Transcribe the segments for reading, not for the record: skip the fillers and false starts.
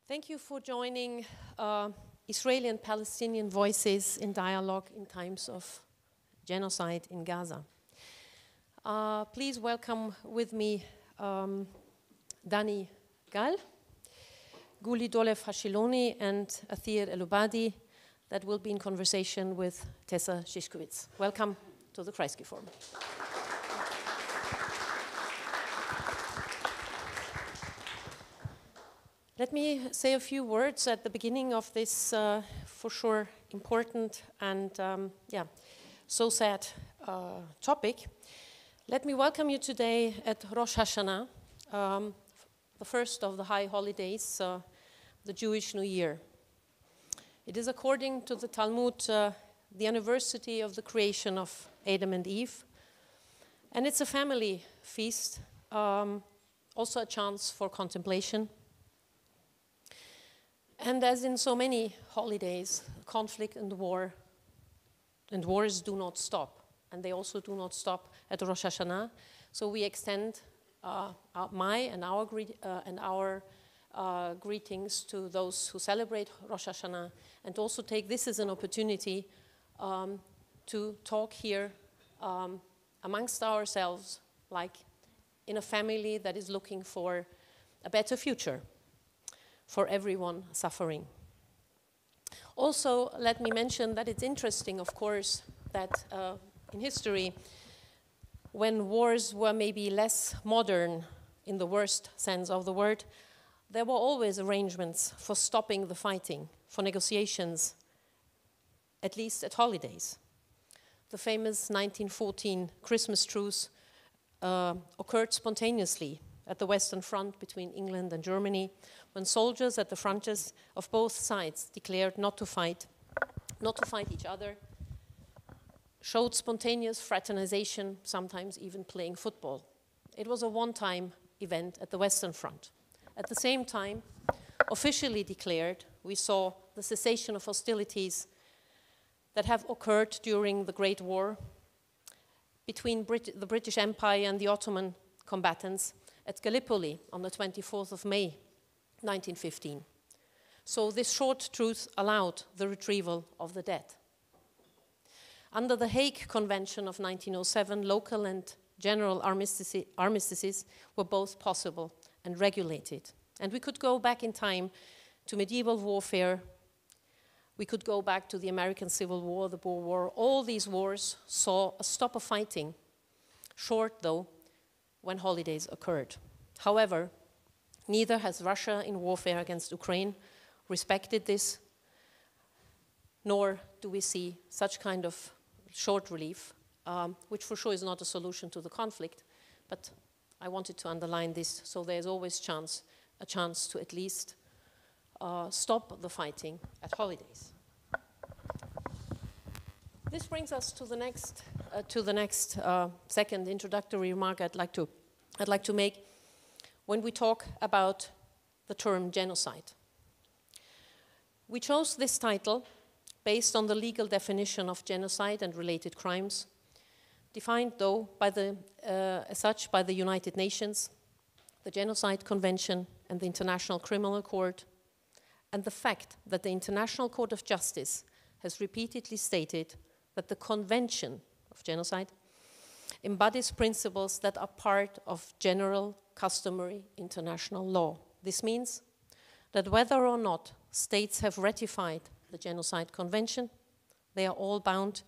Thank you for joining Israeli and Palestinian voices in dialogue in times of genocide in Gaza. Please welcome with me Dani Gal, Guli Dolev Hashiloni, and Athir Elubadi that will be in conversation with Tessa Shishkowitz. Welcome to the Kreisky Forum. Let me say a few words at the beginning of this, for sure, important and so sad topic. Let me welcome you today at Rosh Hashanah, the first of the high holidays, the Jewish New Year. It is, according to the Talmud, the anniversary of the creation of Adam and Eve, and it's a family feast, also a chance for contemplation. And as in so many holidays, conflict and wars do not stop. And they also do not stop at Rosh Hashanah. So we extend my and our greetings to those who celebrate Rosh Hashanah, and also take this as an opportunity to talk here amongst ourselves, like in a family that is looking for a better future for everyone suffering. Also, let me mention that it's interesting, of course, that in history, when wars were maybe less modern in the worst sense of the word, there were always arrangements for stopping the fighting, for negotiations, at least at holidays. The famous 1914 Christmas truce occurred spontaneously at the Western Front between England and Germany, when soldiers at the frontiers of both sides declared not to fight each other, showed spontaneous fraternization, sometimes even playing football. It was a one-time event at the Western Front. At the same time, officially declared, we saw the cessation of hostilities that have occurred during the Great War between the British Empire and the Ottoman combatants at Gallipoli on the 24th of May, 1915. So this short truce allowed the retrieval of the dead. Under the Hague Convention of 1907, local and general armistices were both possible and regulated. And we could go back in time to medieval warfare. We could go back to the American Civil War, the Boer War. All these wars saw a stop of fighting, short though, when holidays occurred. However, neither has Russia in warfare against Ukraine respected this, nor do we see such kind of short relief, which for sure is not a solution to the conflict, but I wanted to underline this, so there's always a chance to at least stop the fighting at holidays. This brings us to the next second introductory remark I'd like to make when we talk about the term genocide. We chose this title based on the legal definition of genocide and related crimes, defined though as such by the United Nations, the Genocide Convention and the International Criminal Court, and the fact that the International Court of Justice has repeatedly stated that the Convention of Genocide embodies principles that are part of general, customary international law. This means that whether or not states have ratified the Genocide Convention, they are all bound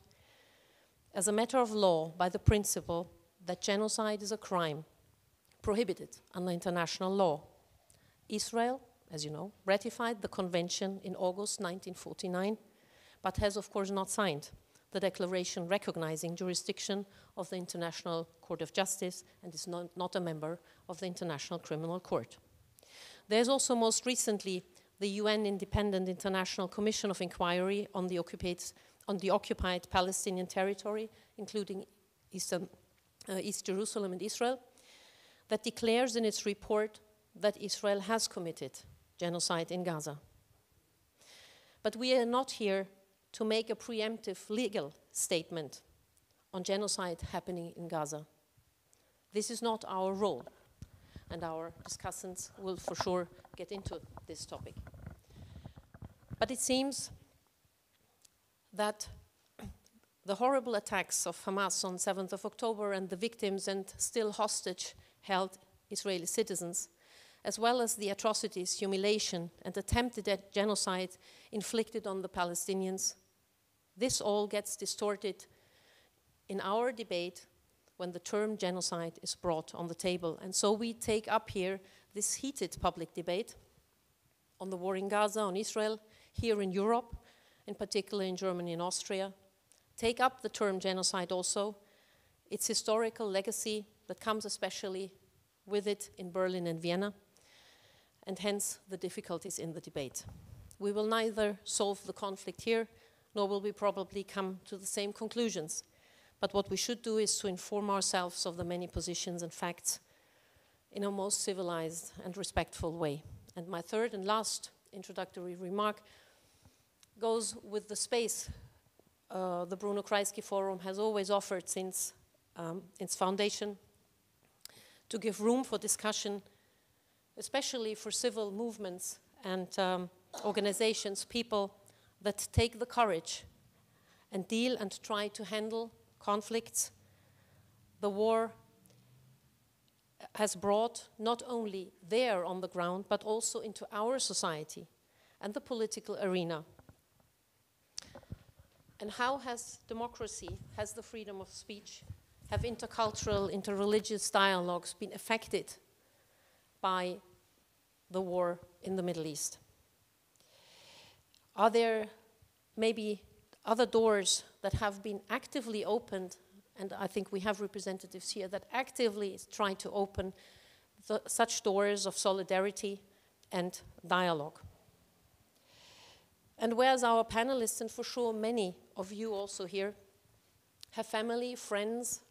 as a matter of law by the principle that genocide is a crime prohibited under international law. Israel, as you know, ratified the convention in August 1949, but has of course not signed the declaration recognizing jurisdiction of the International Court of Justice and is not a member of the International Criminal Court. There's also most recently the UN Independent International Commission of Inquiry on the occupied Palestinian territory, including East Jerusalem and Israel, that declares in its report that Israel has committed genocide in Gaza. But we are not here to make a preemptive legal statement on genocide happening in Gaza. This is not our role. and our discussants will for sure get into this topic. But it seems that the horrible attacks of Hamas on 7th of October and the victims and still hostage-held Israeli citizens, as well as the atrocities, humiliation, and attempted genocide inflicted on the Palestinians, this all gets distorted in our debate when the term genocide is brought on the table. And so we take up here this heated public debate on the war in Gaza, on Israel, here in Europe, in particular in Germany and Austria. Take up the term genocide also, its historical legacy that comes especially with it in Berlin and Vienna, and hence the difficulties in the debate. We will neither solve the conflict here, nor will we probably come to the same conclusions. But what we should do is to inform ourselves of the many positions and facts in a most civilized and respectful way. And my third and last introductory remark goes with the space the Bruno Kreisky Forum has always offered since its foundation, to give room for discussion, especially for civil movements and organizations, people that take the courage and deal and try to handle conflicts. The war has brought not only there on the ground, but also into our society and the political arena. And how has democracy, has the freedom of speech, have intercultural, interreligious dialogues been affected by the war in the Middle East? Are there maybe other doors that have been actively opened, and I think we have representatives here that actively try to open such doors of solidarity and dialogue? And whereas our panelists, and for sure many of you also here, have family, friends,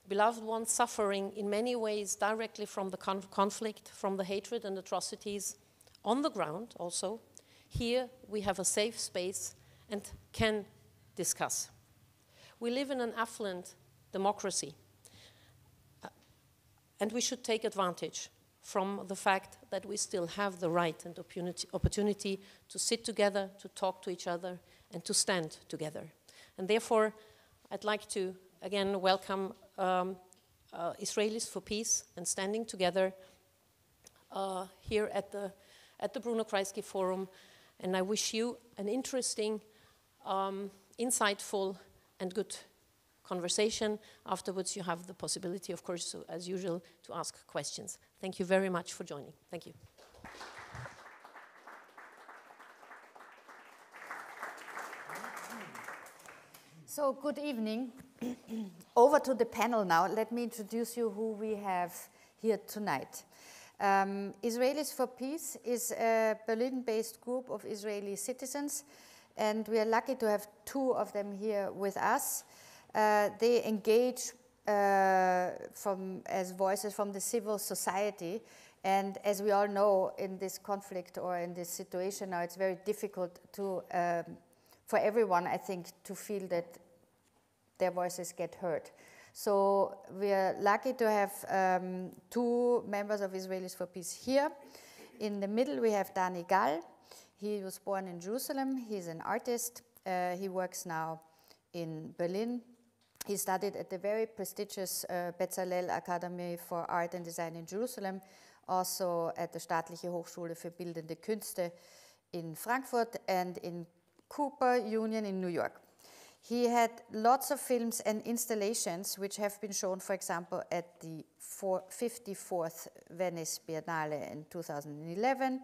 beloved ones suffering in many ways directly from the conflict, from the hatred and atrocities on the ground also, here we have a safe space and can discuss. We live in an affluent democracy, and we should take advantage from the fact that we still have the right and opportunity to sit together, to talk to each other, and to stand together. And therefore, I'd like to again welcome Israelis for Peace and Standing Together here at the Bruno Kreisky Forum. And I wish you an interesting, insightful, and good conversation. Afterwards, you have the possibility, of course, as usual, to ask questions. Thank you very much for joining. Thank you. So, good evening. Over to the panel now. Let me introduce you who we have here tonight. Israelis for Peace is a Berlin-based group of Israeli citizens, and we are lucky to have two of them here with us. They engage as voices from the civil society, and as we all know, in this conflict or in this situation now, it's very difficult to, for everyone, I think, to feel that their voices get heard. So we are lucky to have two members of Israelis for Peace here. In the middle, we have Dani Gal. He was born in Jerusalem. He's an artist. He works now in Berlin. He studied at the very prestigious Bezalel Academy for Art and Design in Jerusalem, also at the Staatliche Hochschule für Bildende Künste in Frankfurt and in Cooper Union in New York. He had lots of films and installations which have been shown, for example, at the 54th Venice Biennale in 2011,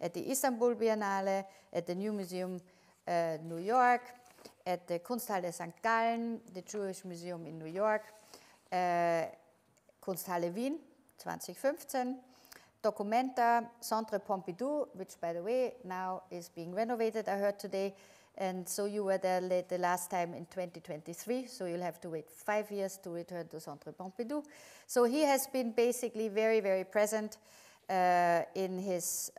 at the Istanbul Biennale, at the New Museum New York, at the Kunsthalle St. Gallen, the Jewish Museum in New York, Kunsthalle Wien 2015, Documenta, Centre Pompidou, which, by the way, now is being renovated, I heard today. And so you were there the last time in 2023, so you'll have to wait 5 years to return to Centre Pompidou. So he has been basically very, very present in his,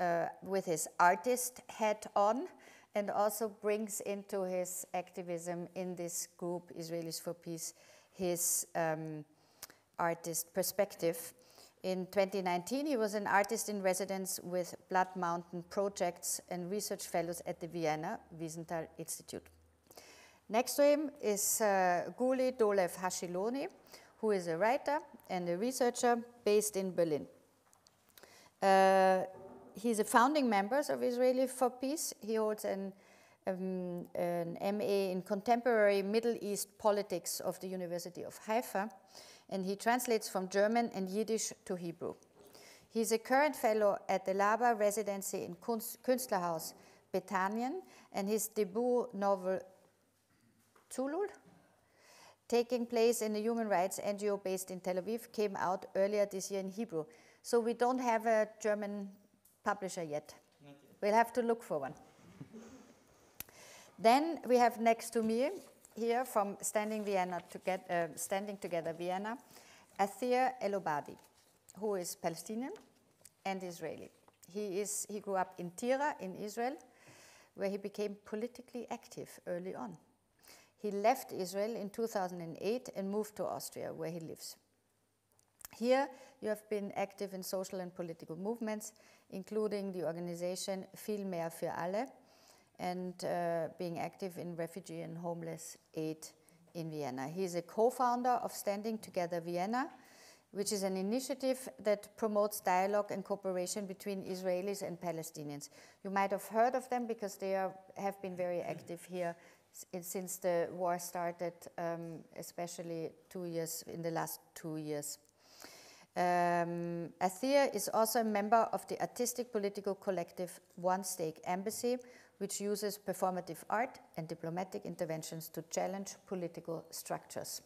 with his artist hat on, and also brings into his activism in this group, Israelis for Peace, his artist perspective In 2019, he was an artist in residence with Blood Mountain Projects and research fellows at the Vienna Wiesenthal Institute. Next to him is Guli Dolev Hashiloni, who is a writer and a researcher based in Berlin. He's a founding member of Israeli for Peace. He holds an MA in Contemporary Middle East Politics of the University of Haifa, and he translates from German and Yiddish to Hebrew. He's a current fellow at the Laba Residency in Künstlerhaus Bethanien, and his debut novel, Zulul, taking place in a human rights NGO based in Tel Aviv, came out earlier this year in Hebrew. So we don't have a German publisher yet. We'll have to look for one. Then we have next to me here from Standing Together Vienna, Athir Elobadi, who is Palestinian and Israeli. He grew up in Tira in Israel, where he became politically active early on. He left Israel in 2008 and moved to Austria, where he lives. Here, you have been active in social and political movements, including the organization Viel mehr für alle, and being active in refugee and homeless aid in Vienna. He is a co-founder of Standing Together Vienna, which is an initiative that promotes dialogue and cooperation between Israelis and Palestinians. You might have heard of them because they have been very active here since the war started, especially in the last 2 years. Athir is also a member of the artistic political collective One Stake Embassy, which uses performative art and diplomatic interventions to challenge political structures.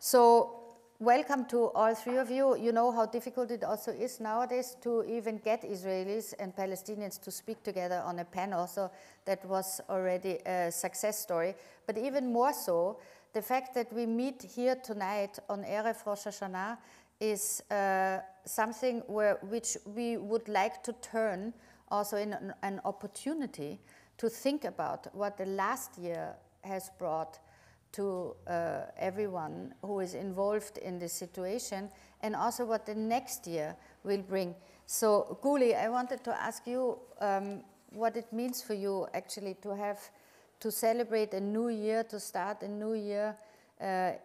So, welcome to all three of you. You know how difficult it also is nowadays to even get Israelis and Palestinians to speak together on a panel, so that was already a success story. But even more so, the fact that we meet here tonight on Erev Rosh Hashanah is something which we would like to turn also in an opportunity to think about what the last year has brought to everyone who is involved in this situation, and also what the next year will bring. So, Guli, I wanted to ask you what it means for you actually to celebrate a new year, to start a new year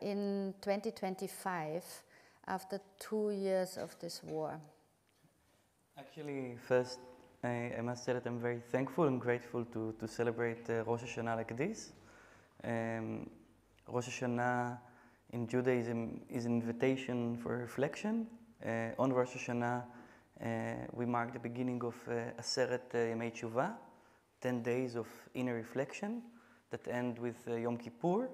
in 2025 after 2 years of this war. Actually, first, I must say that I'm very thankful and grateful to celebrate Rosh Hashanah like this. Rosh Hashanah in Judaism is an invitation for reflection. On Rosh Hashanah, we mark the beginning of Aseret Yemei Tshuva, 10 days of inner reflection that end with Yom Kippur,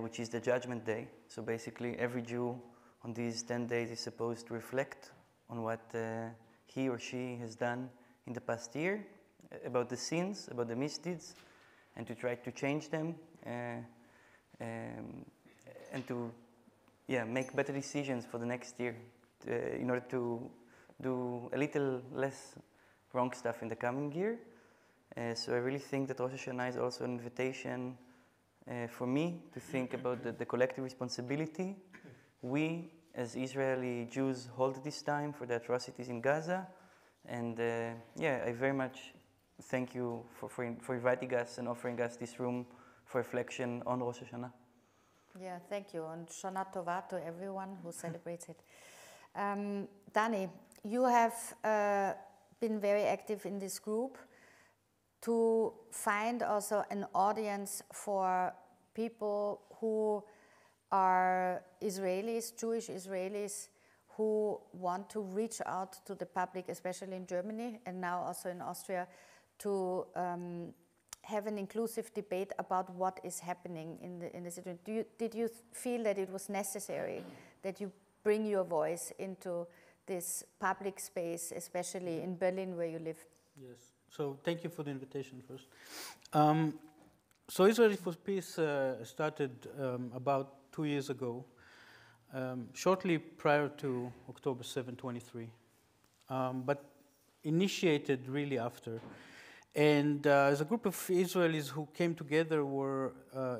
which is the Judgment Day. So basically, every Jew on these 10 days is supposed to reflect on what he or she has done in the past year, about the sins, about the misdeeds, and to try to change them, and to make better decisions for the next year in order to do a little less wrong stuff in the coming year. So I really think that Rosh Hashanah is also an invitation for me to think about the collective responsibility we as Israeli Jews hold this time for the atrocities in Gaza. And I very much thank you for inviting us and offering us this room for reflection on Rosh Hashanah. Yeah, thank you. And Shana Tova to everyone who celebrates it. Dani, you have been very active in this group to find also an audience for people who are Israelis, Jewish Israelis, who want to reach out to the public, especially in Germany and now also in Austria, to have an inclusive debate about what is happening in the situation. Did you feel that it was necessary that you bring your voice into this public space, especially in Berlin where you live? Yes. So thank you for the invitation first. So Israel for Peace started about 2 years ago, shortly prior to October 7, 23, but initiated really after. And as a group of Israelis who came together were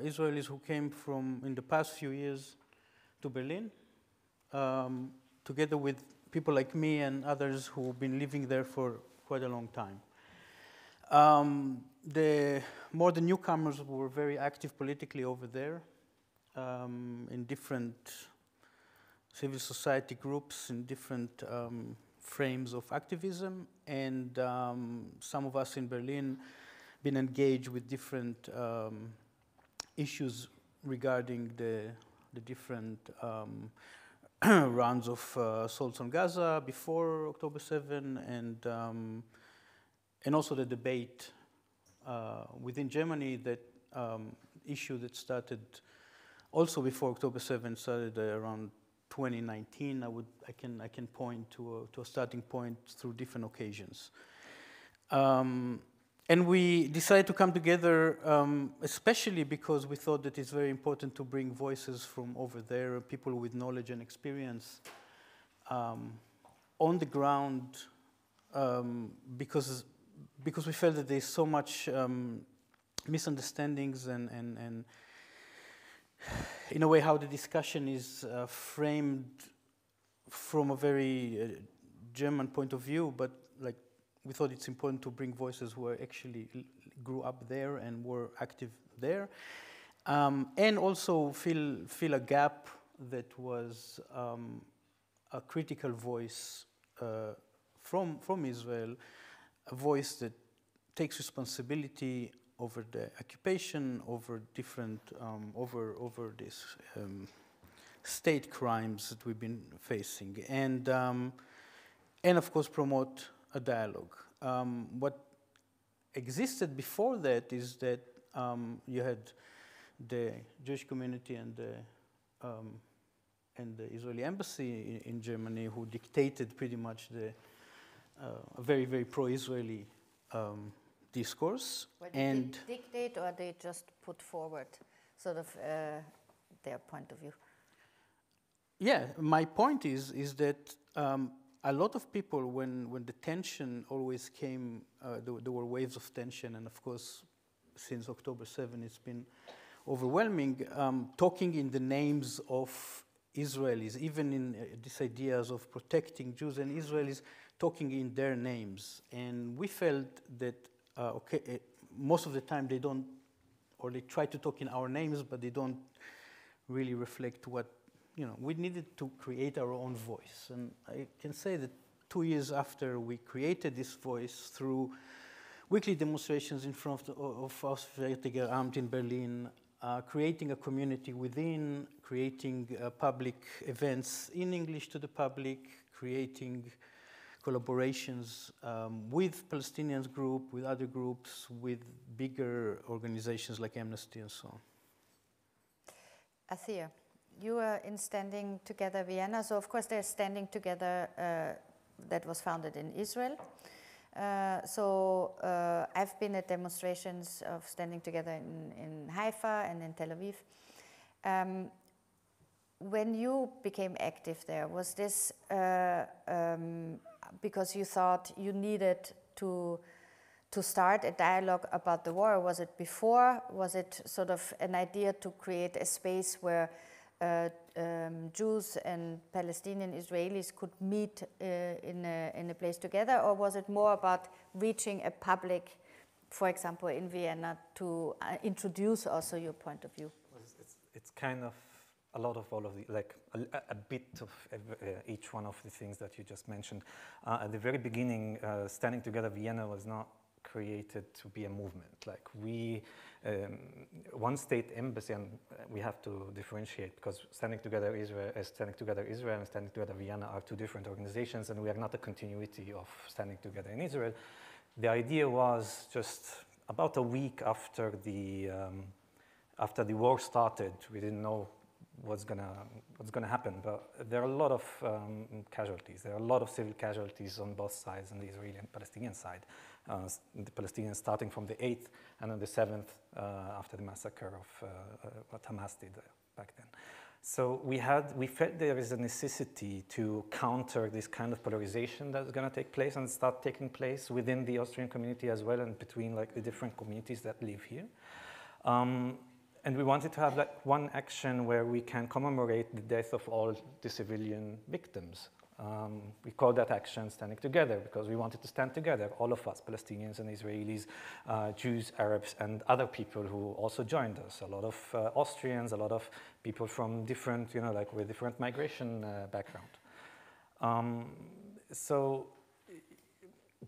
Israelis who came from, in the past few years, to Berlin, together with people like me and others who've been living there for quite a long time. More the newcomers were very active politically over there, in different civil society groups, in different frames of activism, and some of us in Berlin been engaged with different issues regarding the different rounds of assaults on Gaza before October 7, and also the debate within Germany, that issue that started also before October 7, started around 2019. I can point to a starting point through different occasions. And we decided to come together, especially because we thought that it's very important to bring voices from over there, people with knowledge and experience on the ground, because we felt that there's so much misunderstandings and in a way how the discussion is framed from a very German point of view, but like we thought it's important to bring voices who actually grew up there and were active there, and also fill a gap that was a critical voice from Israel, a voice that takes responsibility over the occupation, over different, over this state crimes that we've been facing, and of course promote a dialogue. What existed before that is that you had the Jewish community and the Israeli embassy in Germany, who dictated pretty much a very, very pro-Israeli discourse. Well, and they dictate, or they just put forward sort of their point of view? Yeah, my point is that a lot of people, when the tension always came, there were waves of tension, and of course, since October 7, it's been overwhelming, talking in the names of Israelis, even in these ideas of protecting Jews and Israelis, talking in their names. And we felt that, most of the time they don't, or they try to talk in our names, but they don't really reflect what, we needed to create our own voice. And I can say that 2 years after we created this voice through weekly demonstrations in front of Auswärtiges Amt in Berlin, creating a community within, creating public events in English to the public, creating collaborations with Palestinians group, with other groups, with bigger organizations like Amnesty and so on. Athir, you are in Standing Together Vienna, so of course there's Standing Together that was founded in Israel. I've been at demonstrations of Standing Together in Haifa and in Tel Aviv. When you became active there, was this because you thought you needed to start a dialogue about the war? Was it before? Was it sort of an idea to create a space where Jews and Palestinian Israelis could meet in a place together, or was it more about reaching a public, for example, in Vienna, to introduce also your point of view? It's kind of a lot of all of the, like a bit of each one of the things that you just mentioned. At the very beginning, Standing Together Vienna was not created to be a movement. Like one state embassy, and we have to differentiate, because Standing Together Israel and Standing Together Vienna are two different organizations, and we are not a continuity of Standing Together in Israel. The idea was just about a week after the war started. We didn't know what's gonna happen, but there are a lot of casualties. There are a lot of civil casualties on both sides, on the Israeli and Palestinian side. The Palestinians starting from the 8th and on the 7th after the massacre of what Hamas did back then. So we felt there is a necessity to counter this kind of polarization that's going to take place and start taking place within the Austrian community as well, and between like the different communities that live here. And we wanted to have like one action where we can commemorate the death of all the civilian victims We called that action Standing Together because we wanted to stand together, all of us, Palestinians and Israelis, Jews, Arabs, and other people who also joined us. A lot of Austrians, a lot of people from different, like with different migration background. So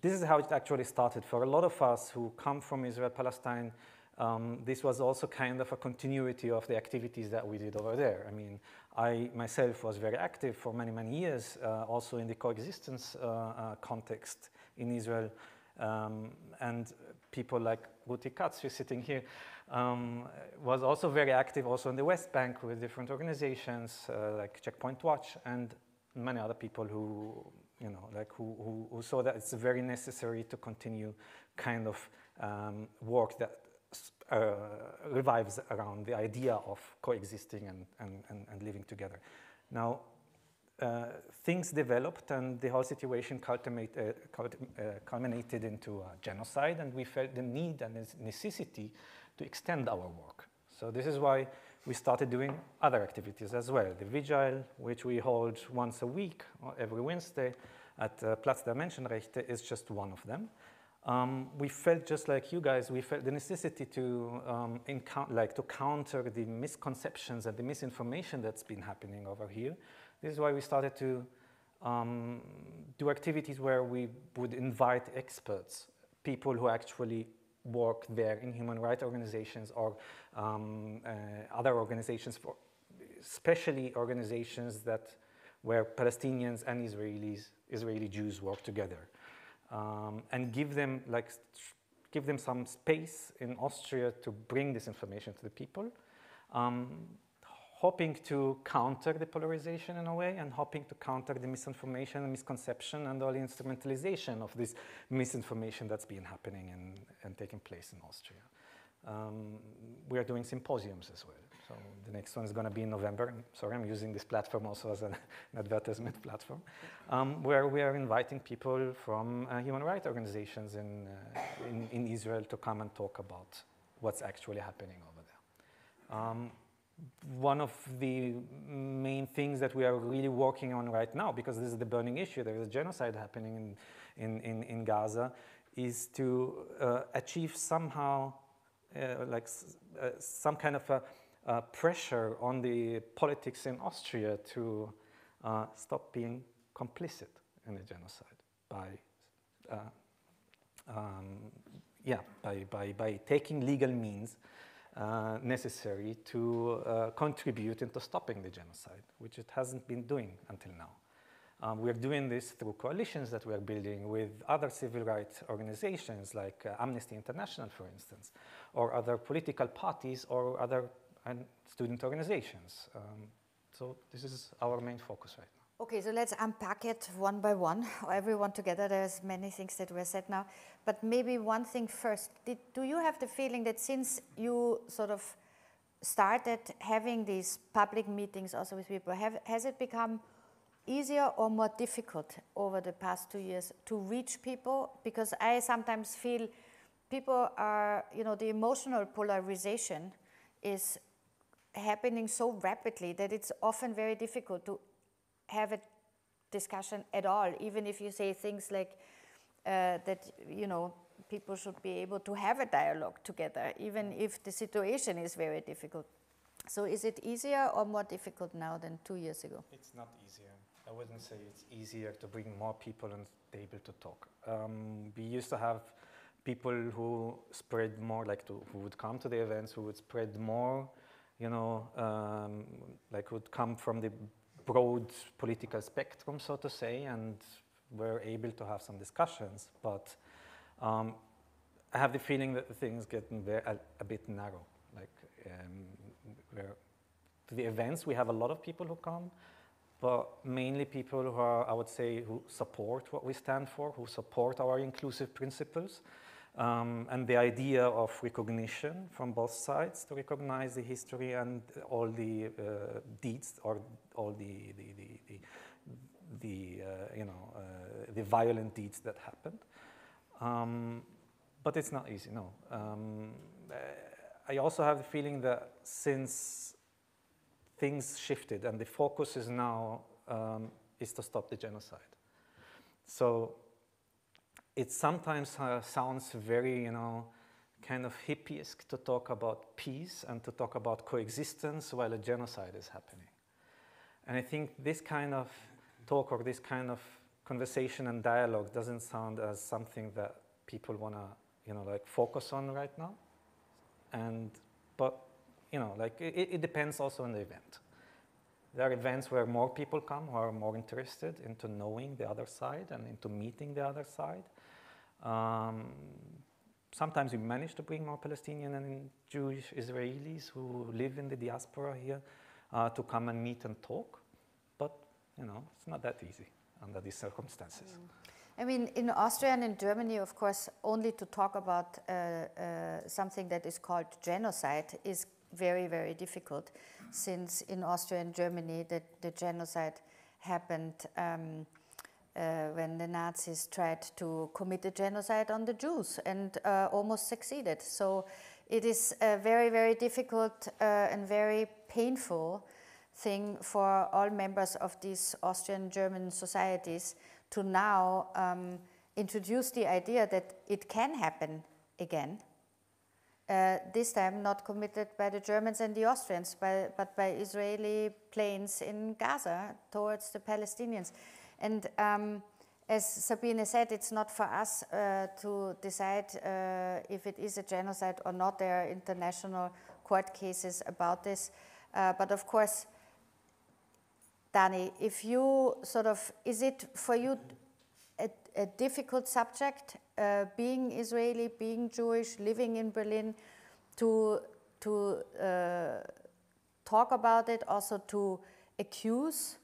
this is how it actually started. For a lot of us who come from Israel, Palestine, this was also kind of a continuity of the activities that we did over there. I mean, I myself was very active for many, many years, also in the coexistence context in Israel. And people like Ruti Katz, who's sitting here, was also very active also in the West Bank with different organizations like Checkpoint Watch and many other people who, who saw that it's very necessary to continue kind of work that revives around the idea of coexisting and living together. Now, things developed and the whole situation culminated into a genocide, and we felt the need and the necessity to extend our work. So this is why we started doing other activities as well. The Vigil, which we hold once a week, every Wednesday at Platz der Menschenrechte, is just one of them. We felt, just like you guys, we felt the necessity to counter the misconceptions and the misinformation that's been happening over here. This is why we started to do activities where we would invite experts, people who actually work there in human rights organizations or other organizations, especially organizations where Palestinians and Israeli Jews work together. And give them some space in Austria to bring this information to the people, hoping to counter the polarization in a way, and hoping to counter the misinformation and misconception and all the instrumentalization of this misinformation that's been happening and taking place in Austria. We are doing symposiums as well. So the next one is going to be in November. Sorry, I'm using this platform also as an advertisement platform, where we are inviting people from human rights organizations in Israel to come and talk about what's actually happening over there. One of the main things that we are really working on right now, because this is the burning issue, there is a genocide happening in Gaza, is to achieve somehow some kind of a pressure on the politics in Austria to stop being complicit in the genocide by taking legal means necessary to contribute into stopping the genocide, which it hasn't been doing until now. We're doing this through coalitions that we're building with other civil rights organizations like Amnesty International, for instance, or other political parties or other student organizations. So this is our main focus right now. Okay, so let's unpack it one by one, or everyone together. There's many things that were said now, but maybe one thing first. Do you have the feeling that since you sort of started having these public meetings also with people, has it become easier or more difficult over the past 2 years to reach people? Because I sometimes feel people are, the emotional polarization is happening so rapidly that it's often very difficult to have a discussion at all, even if you say things like that, people should be able to have a dialogue together, even if the situation is very difficult. So is it easier or more difficult now than 2 years ago? It's not easier. I wouldn't say it's easier to bring more people on the table to talk. We used to have people who spread more, who would come to the events, who would spread more, would come from the broad political spectrum, so to say, and were able to have some discussions. But I have the feeling that things getting a bit narrow. To the events, we have a lot of people who come, but mainly people who are, I would say, who support what we stand for, who support our inclusive principles, and the idea of recognition from both sides, to recognize the history and all the deeds or all the violent deeds that happened. But it's not easy, no. I also have the feeling that since things shifted and the focus is now is to stop the genocide. So it sometimes sounds very, kind of hippie-esque to talk about peace and to talk about coexistence while a genocide is happening. And I think this kind of talk or this kind of conversation and dialogue doesn't sound as something that people want to, focus on right now. But it depends also on the event. There are events where more people come who are more interested into knowing the other side and into meeting the other side. Sometimes we manage to bring more Palestinian and Jewish Israelis who live in the diaspora here to come and meet and talk. But, it's not that easy under these circumstances. I mean, in Austria and in Germany, of course, only to talk about something that is called genocide is very, very difficult, since in Austria and Germany the genocide happened when the Nazis tried to commit a genocide on the Jews and almost succeeded. So it is a very, very difficult and very painful thing for all members of these Austrian-German societies to now introduce the idea that it can happen again. This time not committed by the Germans and the Austrians, but by Israeli planes in Gaza towards the Palestinians. And as Sabine said, it's not for us to decide if it is a genocide or not. There are international court cases about this. But of course, Dani, if you is it for you a difficult subject, being Israeli, being Jewish, living in Berlin, to talk about it, also to accuse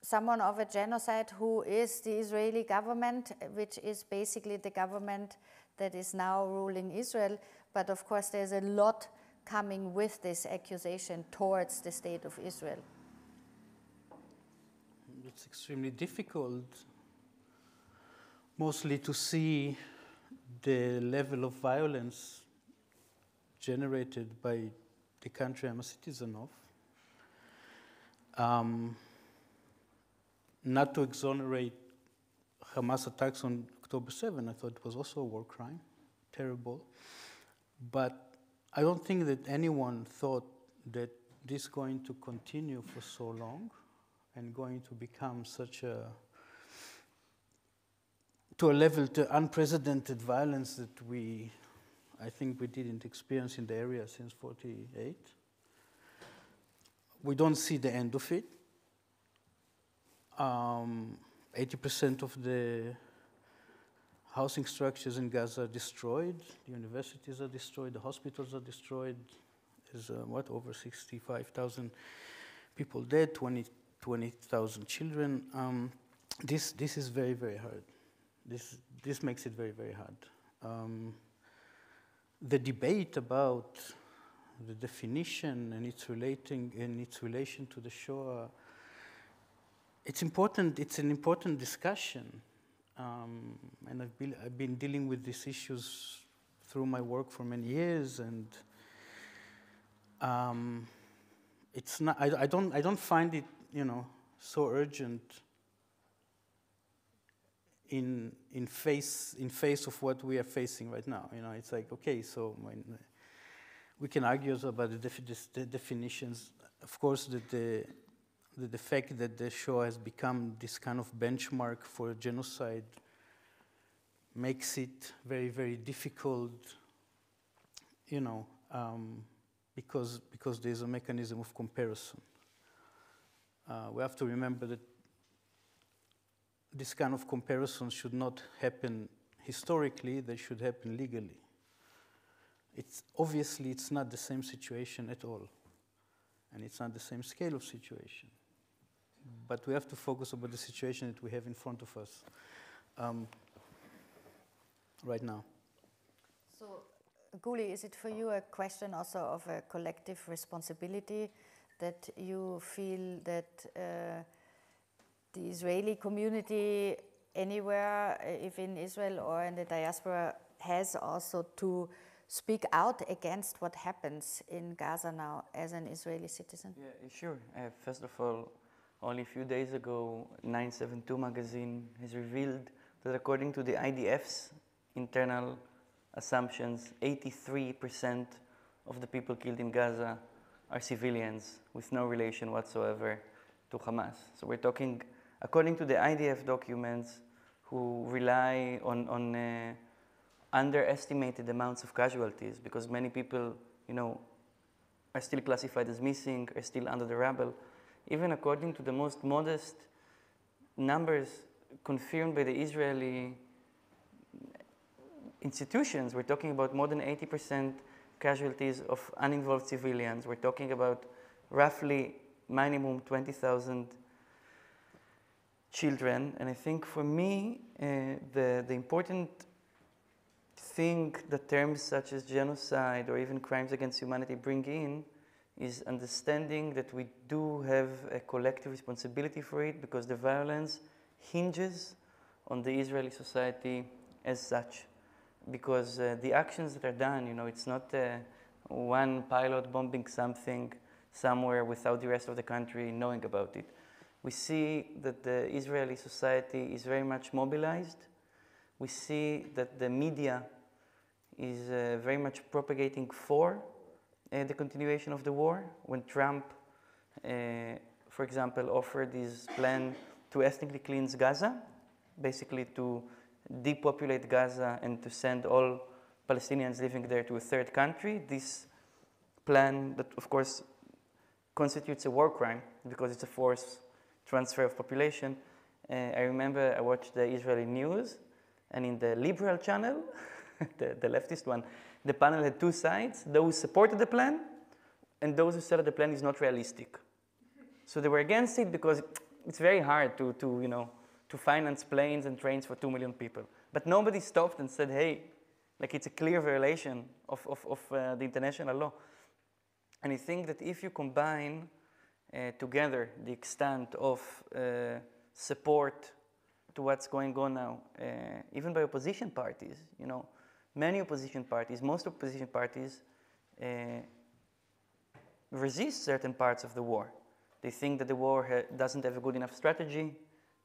someone of a genocide who is the Israeli government, which is basically the government that is now ruling Israel. But of course, there's a lot coming with this accusation towards the state of Israel. It's extremely difficult, mostly to see the level of violence generated by the country I'm a citizen of. Not to exonerate Hamas attacks on October 7, I thought it was also a war crime, terrible. But I don't think that anyone thought that this is going to continue for so long and going to become to a level to unprecedented violence that I think we didn't experience in the area since 1948. We don't see the end of it. 80% of the housing structures in Gaza are destroyed. The universities are destroyed. The hospitals are destroyed. There's over 65,000 people dead. 20,000 children. This is very, very hard. This makes it very, very hard. The debate about the definition and its relation to the Shoah, it's important. It's an important discussion, and I've been dealing with these issues through my work for many years, and it's not. I don't find it, so urgent in face of what we are facing right now. It's like, okay, so we can argue about the definitions. Of course, the fact that the Shoah has become this kind of benchmark for genocide makes it very, very difficult, because there's a mechanism of comparison. We have to remember that this kind of comparison should not happen historically, they should happen legally. Obviously, it's not the same situation at all, and it's not the same scale of situation. But we have to focus on the situation that we have in front of us right now. So, Guli, is it for you a question also of a collective responsibility, that you feel that the Israeli community anywhere, if in Israel or in the diaspora, has also to speak out against what happens in Gaza now as an Israeli citizen? Yeah, sure. First of all, only a few days ago, 972 magazine has revealed that according to the IDF's internal assumptions, 83% of the people killed in Gaza are civilians with no relation whatsoever to Hamas. So we're talking, according to the IDF documents, who rely on underestimated amounts of casualties, because many people, are still classified as missing, are still under the rubble. Even according to the most modest numbers confirmed by the Israeli institutions, we're talking about more than 80% casualties of uninvolved civilians. We're talking about roughly minimum 20,000 children. And I think for me, the important thing that terms such as genocide or even crimes against humanity bring in is understanding that we do have a collective responsibility for it, because the violence hinges on the Israeli society as such. Because the actions that are done, it's not one pilot bombing something somewhere without the rest of the country knowing about it. We see that the Israeli society is very much mobilized. We see that the media is very much propagating for the continuation of the war. When Trump, for example, offered his plan to ethnically cleanse Gaza, basically to depopulate Gaza and to send all Palestinians living there to a third country, this plan that, of course, constitutes a war crime because it's a forced transfer of population. I remember I watched the Israeli news, and in the liberal channel, the leftist one, the panel had two sides: those who supported the plan and those who said that the plan is not realistic. So they were against it because it's very hard to finance planes and trains for 2 million people. But nobody stopped and said, hey, it's a clear violation of the international law. And I think that if you combine together the extent of support to what's going on now, even by opposition parties, many opposition parties, most opposition parties resist certain parts of the war. They think that the war doesn't have a good enough strategy.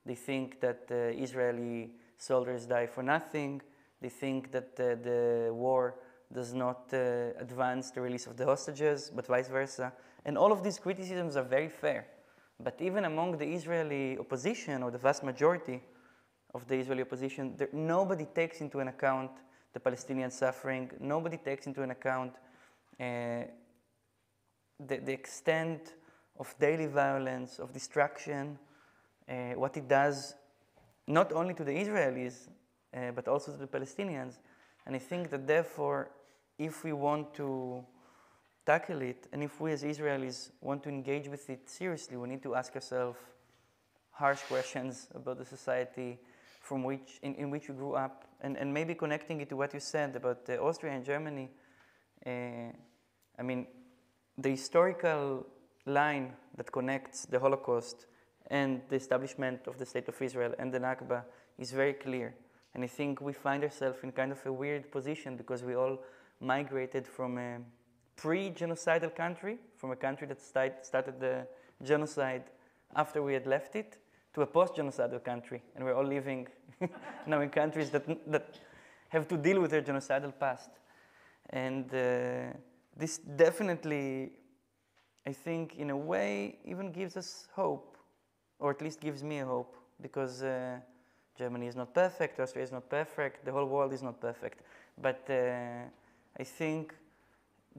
They think that Israeli soldiers die for nothing. They think that the war does not advance the release of the hostages, but vice versa. And all of these criticisms are very fair. But even among the Israeli opposition, or the vast majority of the Israeli opposition, nobody takes into an account the Palestinian suffering. Nobody takes into an account the extent of daily violence, of destruction, what it does not only to the Israelis, but also to the Palestinians. And I think that therefore, if we want to tackle it, and if we as Israelis want to engage with it seriously, we need to ask ourselves harsh questions about the society in which we grew up, and maybe connecting it to what you said about Austria and Germany. The historical line that connects the Holocaust and the establishment of the State of Israel and the Nakba is very clear. And I think we find ourselves in kind of a weird position because we all migrated from a pre-genocidal country, from a country that started the genocide after we had left it, to a post-genocidal country. And we're all living now in countries that have to deal with their genocidal past. And this definitely, I think, in a way, even gives us hope, or at least gives me a hope, because Germany is not perfect, Austria is not perfect, the whole world is not perfect. But I think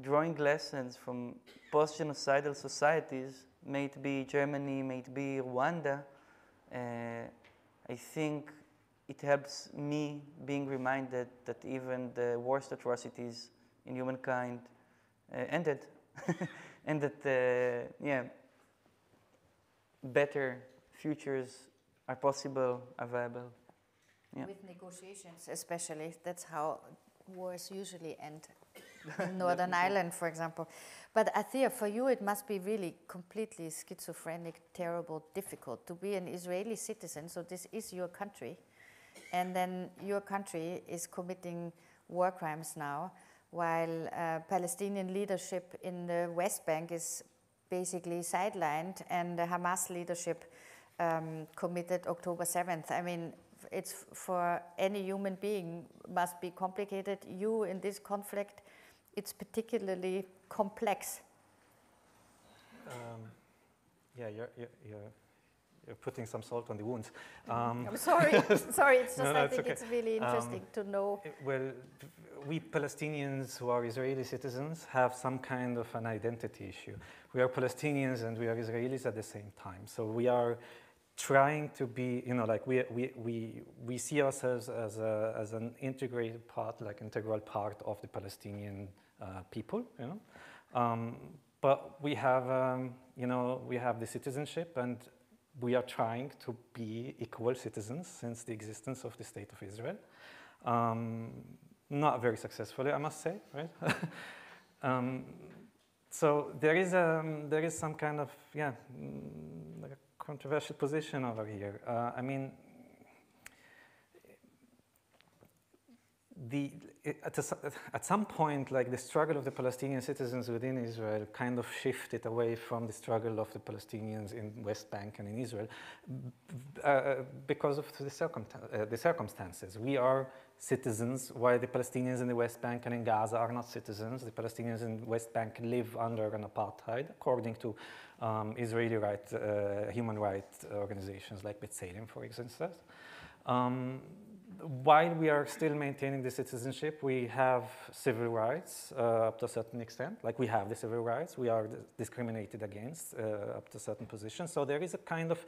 drawing lessons from post-genocidal societies, may it be Germany, may it be Rwanda, I think it helps me being reminded that even the worst atrocities in humankind ended. And that, better futures are possible, are viable. Yeah. With negotiations, especially. That's how wars usually end. In Northern Ireland, for example. But Athia, for you it must be really completely schizophrenic, terrible, difficult to be an Israeli citizen. So this is your country. And then your country is committing war crimes now, while Palestinian leadership in the West Bank is basically sidelined, and the Hamas leadership committed October 7th. I mean, it's for any human being must be complicated. You in this conflict, it's particularly complex. Yeah, you're putting some salt on the wounds. I'm sorry, sorry. It's just I think okay. it's really interesting to know. Well, we Palestinians who are Israeli citizens have some kind of an identity issue. We are Palestinians and we are Israelis at the same time. So we are trying to be, you know, like we see ourselves as an integrated part, like integral part of the Palestinian people, you know. But we have, you know, we have the citizenship, and we are trying to be equal citizens since the existence of the State of Israel. Not very successfully, I must say, right? So there is some kind of, like a controversial position over here. I mean, at some point, like the struggle of the Palestinian citizens within Israel kind of shifted away from the struggle of the Palestinians in West Bank and in Israel because of the circumstances. We are citizens, while the Palestinians in the West Bank and in Gaza are not citizens. The Palestinians in West Bank live under an apartheid, according to Israeli human rights organizations like B'Tselem, for instance. While we are still maintaining the citizenship, we have civil rights up to a certain extent. Like we have the civil rights, we are discriminated against up to certain positions. So there is a kind of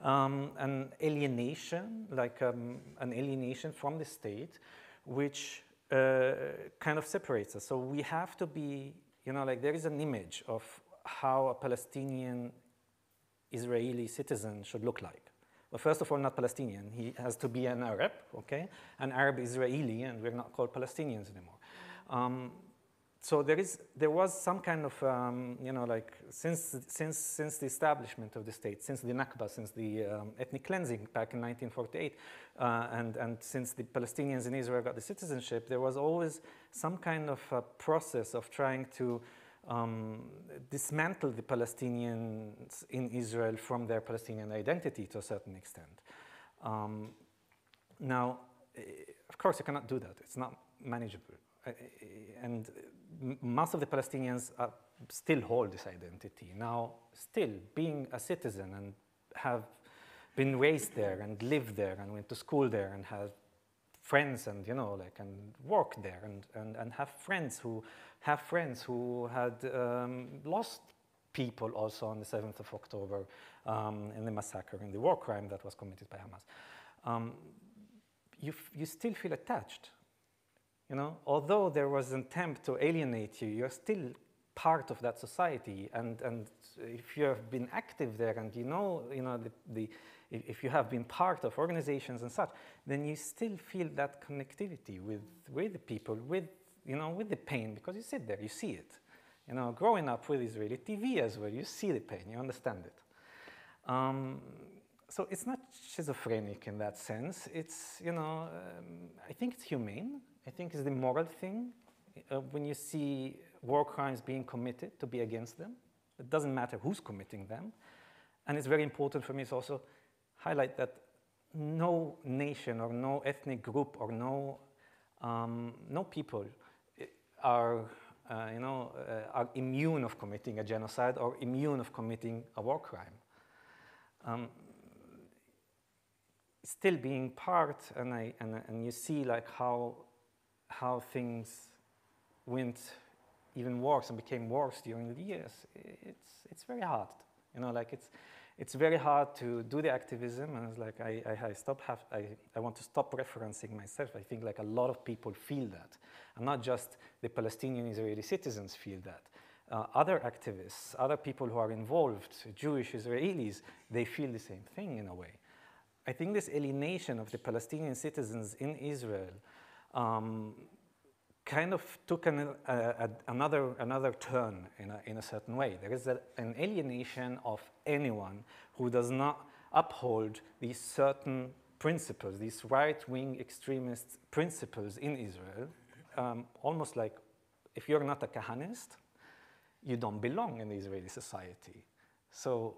an alienation, like an alienation from the state, which kind of separates us. So we have to be, you know, like there is an image of how a Palestinian Israeli citizen should look like. Well, first of all, not Palestinian. He has to be an Arab, okay? An Arab Israeli, and we're not called Palestinians anymore. So there was some kind of, you know, like since the establishment of the state, since the Nakba, since the ethnic cleansing back in 1948, and since the Palestinians in Israel got the citizenship, there was always some kind of a process of trying to dismantle the Palestinians in Israel from their Palestinian identity to a certain extent. Now, of course, you cannot do that. It's not manageable. And most of the Palestinians still hold this identity. Now, still being a citizen and have been raised there and lived there and went to school there and have friends and, you know, like, and work there and have friends who had lost people also on the 7th of October in the massacre, in the war crime that was committed by Hamas. You still feel attached, you know? Although there was an attempt to alienate you, you're still part of that society, and if you have been active there and you know if you have been part of organizations and such, then you still feel that connectivity with the people, with the pain, because you sit there, you see it. You know, growing up with Israeli TV as well, you see the pain, you understand it. So it's not schizophrenic in that sense. It's, you know, I think it's humane. I think it's the moral thing. When you see war crimes being committed, to be against them. It doesn't matter who's committing them. And it's very important for me to also highlight that no nation or no ethnic group or no people are immune of committing a genocide or immune of committing a war crime. Still being part, and you see like how things went even worse and became worse during the years. It's very hard, you know, like it's very hard to do the activism, and it's like I want to stop referencing myself. I think like a lot of people feel that, and not just the Palestinian Israeli citizens feel that. Other activists, other people who are involved, Jewish Israelis, they feel the same thing in a way. I think this alienation of the Palestinian citizens in Israel kind of took another turn in a certain way. There is an alienation of anyone who does not uphold these certain principles, these right-wing extremist principles in Israel. Almost like if you're not a Kahanist, you don't belong in the Israeli society. So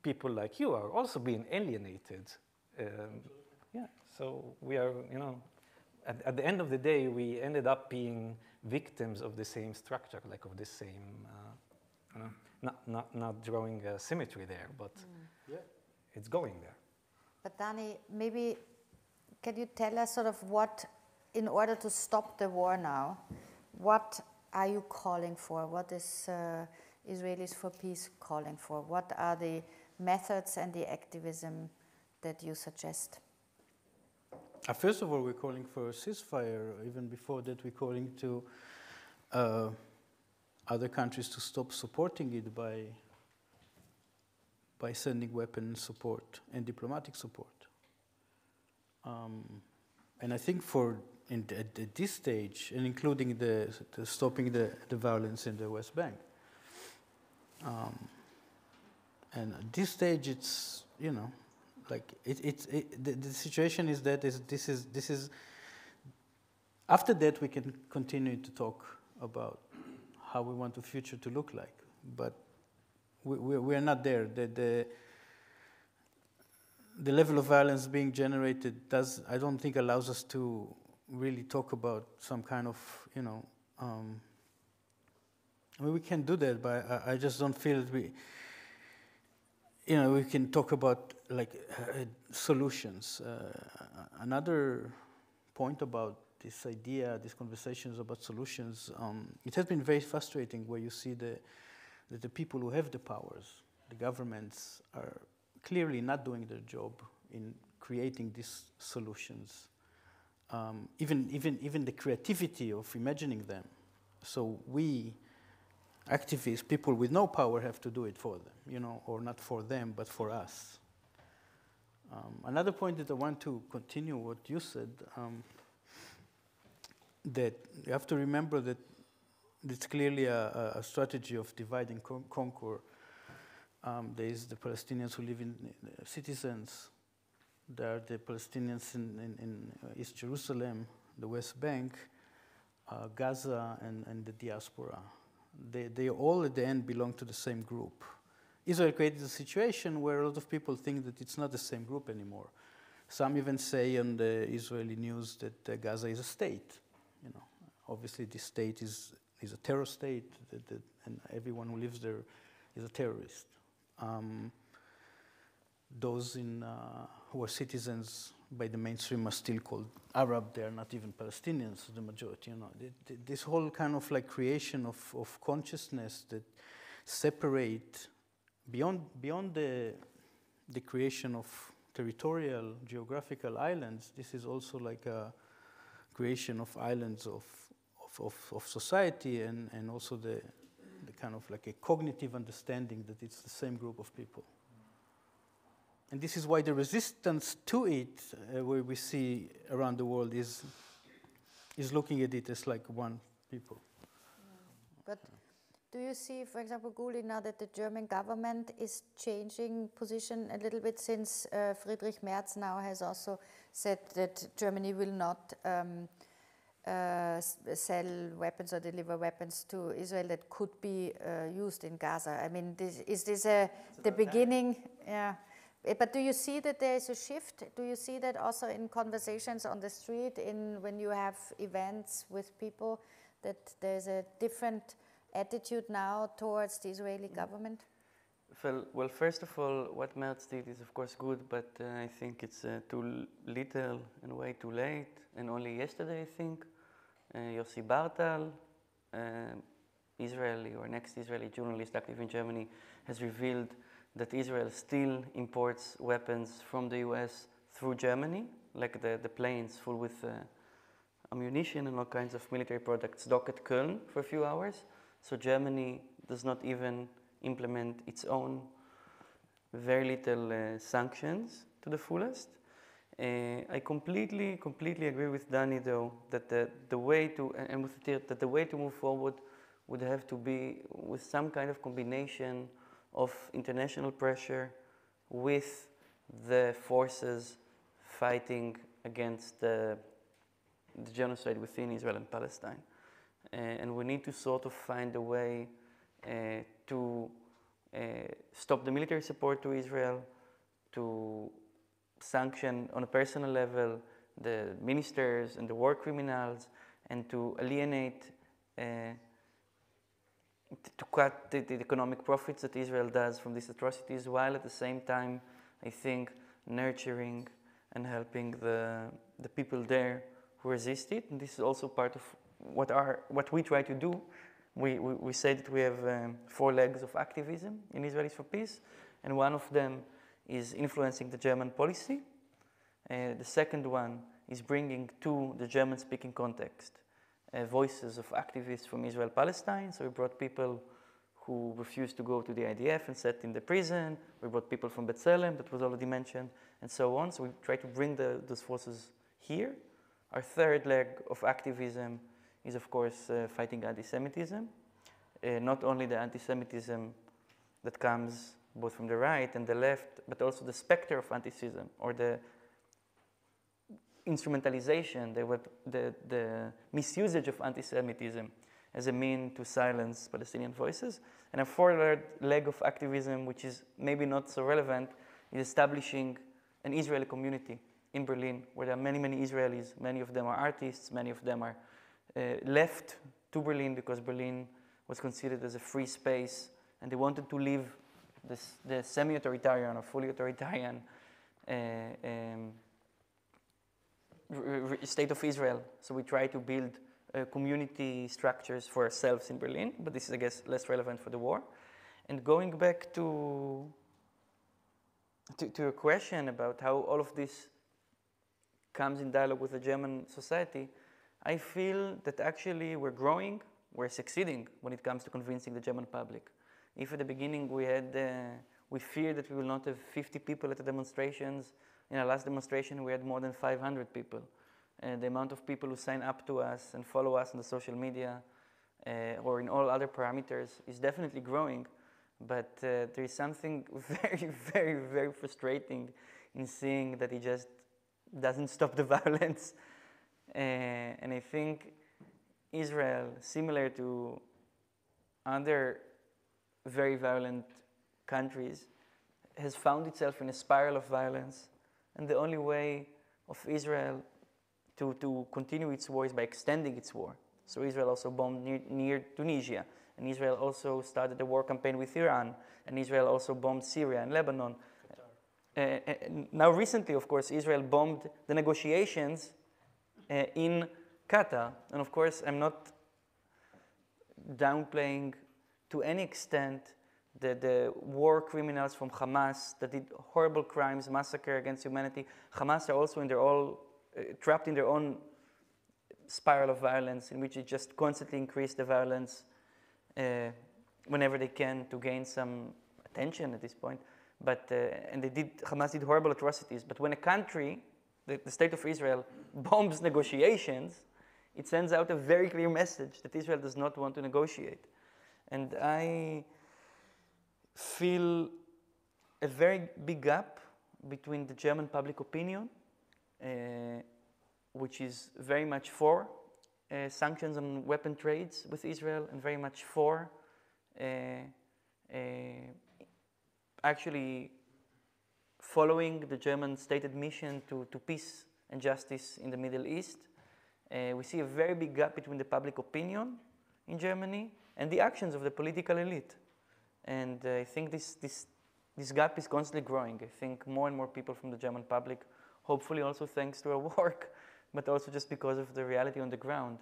people like you are also being alienated. Yeah, so we are, you know, at the end of the day, we ended up being victims of the same structure, like of the same, you know, not drawing a symmetry there, but Yeah. it's going there. But Dani, maybe can you tell us sort of what, in order to stop the war now, what are you calling for? What is Israelis for Peace calling for? What are the methods and the activism that you suggest? First of all, we're calling for a ceasefire. Even before that, we're calling to other countries to stop supporting it by sending weapon support and diplomatic support. And I think at this stage, and including the stopping the violence in the West Bank. And at this stage, it's, you know, like the situation is that this is after that we can continue to talk about how we want the future to look like, but we are not there. The level of violence being generated I don't think allows us to really talk about some kind of, you know, I mean, we can do that, but I just don't feel that we can talk about like solutions. Another point about this idea, these conversations about solutions, it has been very frustrating where you see that the people who have the powers, the governments, are clearly not doing their job in creating these solutions. Even the creativity of imagining them. So we, activists, people with no power, have to do it for them, you know, or not for them, but for us. Another point that I want to continue what you said, that you have to remember that it's clearly a strategy of divide and conquer. There is the Palestinians who live in citizens. There are the Palestinians in East Jerusalem, the West Bank, Gaza, and the diaspora. They all at the end belong to the same group. Israel created a situation where a lot of people think that it's not the same group anymore. Some even say on the Israeli news that Gaza is a state. You know, obviously this state is a terror state, and everyone who lives there is a terrorist. Those who are citizens by the mainstream are still called Arab. They are not even Palestinians, the majority. You know, this whole kind of like creation of consciousness that separate beyond the creation of territorial, geographical islands. This is also like a creation of islands of society, and also the kind of like a cognitive understanding that it's the same group of people. And this is why the resistance to it, where we see around the world, is looking at it as like one people. But do you see, for example, Guli, now that the German government is changing position a little bit, since Friedrich Merz now has also said that Germany will not sell weapons or deliver weapons to Israel that could be used in Gaza? I mean, is this the beginning? Yeah. But do you see that there is a shift? Do you see that also in conversations on the street, when you have events with people, that there's a different attitude now towards the Israeli government? Well, first of all, what Merz did is of course good, but I think it's too little and way too late. And only yesterday, I think, Yossi Bartal, Israeli or next Israeli journalist active in Germany, has revealed that Israel still imports weapons from the US through Germany, like the planes full with ammunition and all kinds of military products dock at Köln for a few hours. So Germany does not even implement its own very little sanctions to the fullest. I completely agree with Dani, though, that the way to, and with Tir, that the way to move forward would have to be with some kind of combination of international pressure with the forces fighting against the genocide within Israel and Palestine. And we need to sort of find a way to stop the military support to Israel, to sanction on a personal level the ministers and the war criminals, and to alienate, to cut the economic profits that Israel does from these atrocities, while at the same time, I think, nurturing and helping the people there who resist it. And this is also part of what we try to do. We say that we have 4 legs of activism in Israelis for Peace, and one of them is influencing the German policy. The second one is bringing to the German-speaking context voices of activists from Israel-Palestine. So we brought people who refused to go to the IDF and sat in the prison. We brought people from B'Tselem, that was already mentioned, and so on. So we try to bring those forces here. Our third leg of activism is, of course, fighting anti-Semitism. Not only the anti-Semitism that comes both from the right and the left, but also the specter of anti-Semitism, or the instrumentalization, the misusage of anti-Semitism as a mean to silence Palestinian voices. And a fourth leg of activism, which is maybe not so relevant, is establishing an Israeli community in Berlin, where there are many, many Israelis. Many of them are artists, many of them are left to Berlin because Berlin was considered as a free space, and they wanted to leave the semi-authoritarian or fully authoritarian state of Israel. So we try to build community structures for ourselves in Berlin, but this is, I guess, less relevant for the war. And going back to your question about how all of this comes in dialogue with the German society, I feel that actually we're growing, we're succeeding when it comes to convincing the German public. If at the beginning we feared that we will not have 50 people at the demonstrations, in our last demonstration we had more than 500 people. And the amount of people who sign up to us and follow us on the social media or in all other parameters is definitely growing. But there is something very, very, very frustrating in seeing that it just doesn't stop the violence. And I think Israel, similar to other very violent countries, has found itself in a spiral of violence. And the only way of Israel to continue its war is by extending its war. So Israel also bombed near Tunisia, and Israel also started a war campaign with Iran, and Israel also bombed Syria and Lebanon. Now recently, of course, Israel bombed the negotiations in Qatar. And of course, I'm not downplaying to any extent the war criminals from Hamas that did horrible crimes, massacre against humanity. Hamas are also trapped in their own spiral of violence, in which they just constantly increase the violence whenever they can to gain some attention at this point. But and Hamas did horrible atrocities. But when a country, the state of Israel, bombs negotiations, it sends out a very clear message that Israel does not want to negotiate. And I feel a very big gap between the German public opinion, which is very much for sanctions on weapon trades with Israel, and very much for actually following the German stated mission to peace and justice in the Middle East. We see a very big gap between the public opinion in Germany and the actions of the political elite. And I think this gap is constantly growing. I think more and more people from the German public, hopefully also thanks to our work, but also just because of the reality on the ground,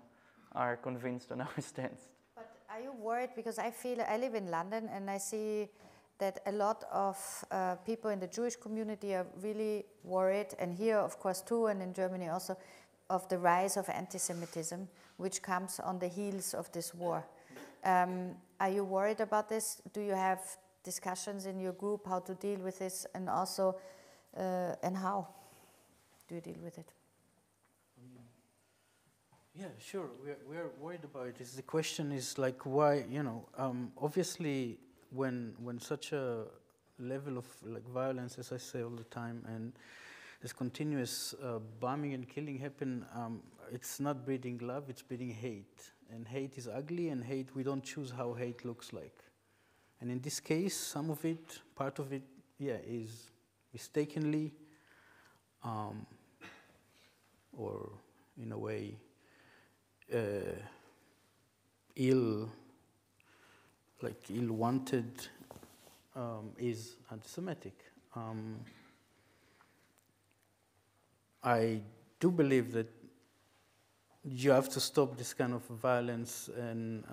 are convinced on our stance. But are you worried? Because I live in London, and I see that a lot of people in the Jewish community are really worried, and here of course too, and in Germany also, of the rise of anti-Semitism, which comes on the heels of this war. Are you worried about this? Do you have discussions in your group how to deal with this, and also, and how do you deal with it? Yeah, sure. We're worried about it. The question is like, why? Obviously, when such a level of like violence, as I say all the time, and this continuous bombing and killing happen, it's not breeding love; it's breeding hate. And hate is ugly, and hate, we don't choose how hate looks like. And in this case, some of it, part of it, yeah, is mistakenly or in a way ill-wanted, is anti-Semitic. I do believe that you have to stop this kind of violence, and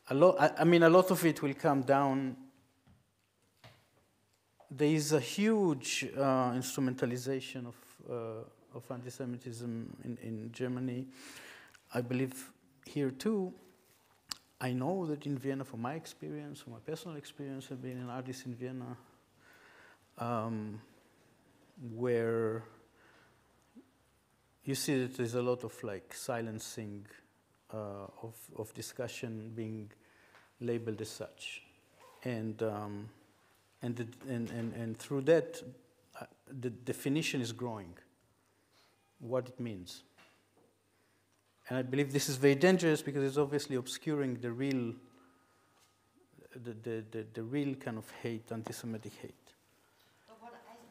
a lot of it will come down. There is a huge instrumentalization of anti-Semitism in Germany. I believe here too. I know that in Vienna, from my experience, from my personal experience of being an artist in Vienna, where you see that there's a lot of like silencing of discussion being labeled as such, and through that, the definition is growing. What it means, and I believe this is very dangerous because it's obviously obscuring the real kind of hate, anti-Semitic hate.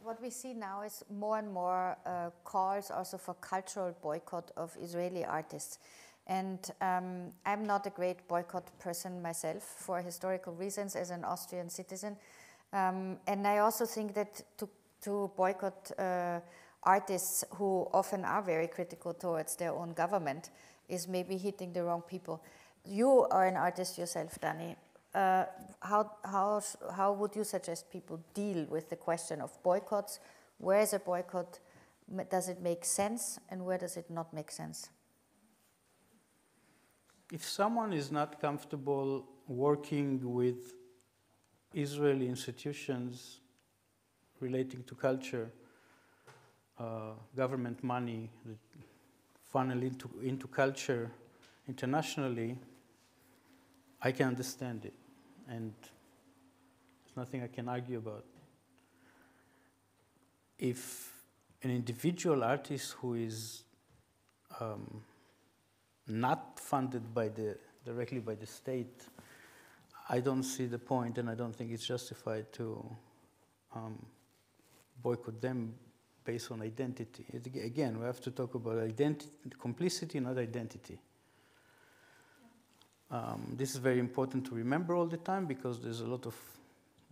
What we see now is more and more calls also for cultural boycott of Israeli artists. And I'm not a great boycott person myself for historical reasons as an Austrian citizen. And I also think that to boycott artists who often are very critical towards their own government is maybe hitting the wrong people. You are an artist yourself, Dani. How would you suggest people deal with the question of boycotts? Where is a boycott? Does it make sense, and where does it not make sense? If someone is not comfortable working with Israeli institutions relating to culture, government money that funnel into culture internationally, I can understand it. And there's nothing I can argue about. If an individual artist who is not funded directly by the state, I don't see the point, and I don't think it's justified to boycott them based on identity. Again, we have to talk about identity, complicity, not identity. This is very important to remember all the time because there's a lot of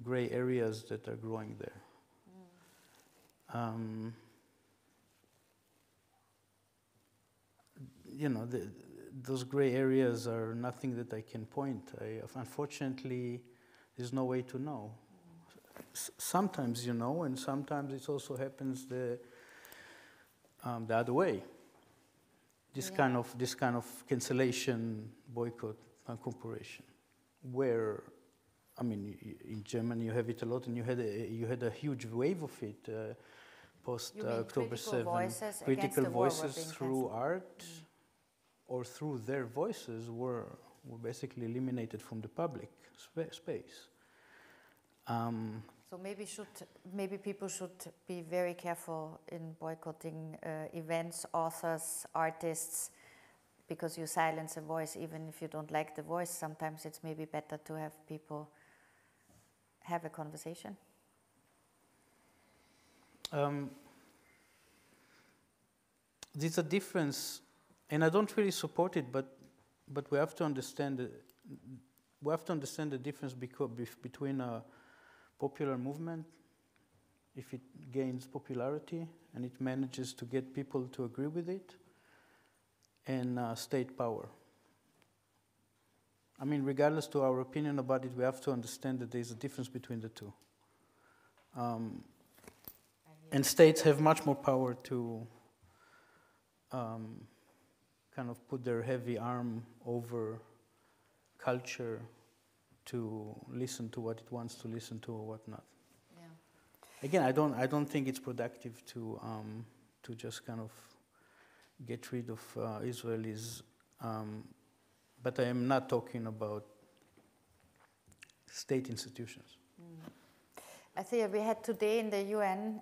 gray areas that are growing there. Those gray areas are nothing that I can point. Unfortunately, there's no way to know. Sometimes you know, and sometimes it also happens the other way. This kind of cancellation, boycott, corporation, where, I mean, in Germany you have it a lot, and you had a huge wave of it post October 7. Critical voices through art or through their voices were basically eliminated from the public space. So maybe people should be very careful in boycotting events, authors, artists, because you silence a voice even if you don't like the voice. Sometimes it's maybe better to have people have a conversation. There's a difference, and I don't really support it, but we have to understand the difference between a popular movement, if it gains popularity and it manages to get people to agree with it, and state power. I mean, regardless to our opinion about it, we have to understand that there's a difference between the two. And states have much more power to kind of put their heavy arm over culture to listen to what it wants to listen to or whatnot. Yeah. Again, I don't think it's productive to just kind of get rid of Israelis, but I am not talking about state institutions. I think we had today in the UN